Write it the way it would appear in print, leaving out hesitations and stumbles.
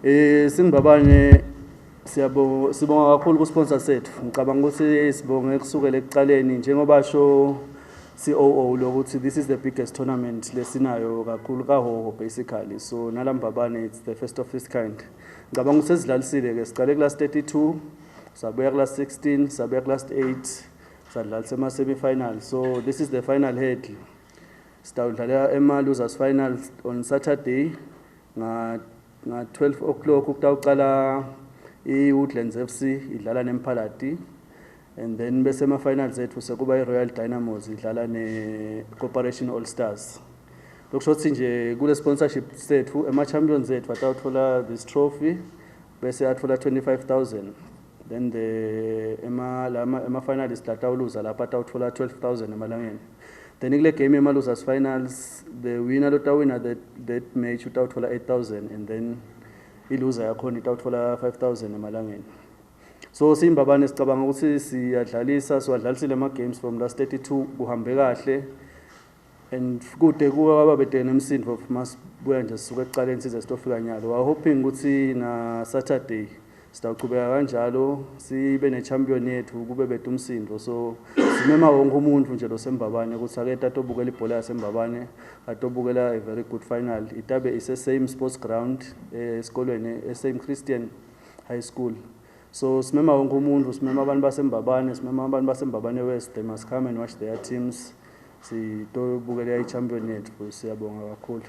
Singbabane sibonga kakhulu ku sponsor sethu. Ngicabanga ukuthi sibonge kusukela ekuqaleni njengoba sho COO lokuthi this is the biggest tournament lesinayo kakhulu kaHoho basically. So nalambabane it's the first of its kind. Ngicabanga ukuthi sesidlalisile ke siqale class 32, sabuya class 16, sabuya class 8, sadlalisa ema semi-final. So this is the final head. Sitawudlala ema losers final on Saturday nga 12 o'clock kutawuqala iWoodlands FC idlala neMphalati, and then bese ema finals ethu sekuba iRoyal Dynamos idlala neCorporation All Stars. Lokushothi nje kule sponsorship sethu ema champions ethu atawuthola this trophy bese athola 25,000, then the ema finalists atawuluza lapha atawuthola 12,000 emalangeni. Then kule game ema losers finals the winner lotawina that match utawuthola 8,000, and then iloser yakhona itawuthola 5,000 emalangeni. So simbabane sicabanga ukuthi siyadlalisa siwadlalisile ama games from last 32 kuhambe kahle, and kude kuba babedene emsindvo masibuya nje sisuka ekuqaleni size sitofika nyalo. I hoping ukuthi na Saturday sitaqhubeka kanjalo sibe ne champion yethu kube bethu umsindo. So simema wonke umuntu nje lo sembabane ukuthi ake tatobukela ibhola yasembabane, atobukela a very good final. Itabe is the same sports ground esikolweni same Christian High School. So simema wonke umuntu, simema abantu basembabane, simema abantu basembabane West, they must come and watch their teams. Sitobukela i champion yethu. Siyabonga kakhulu.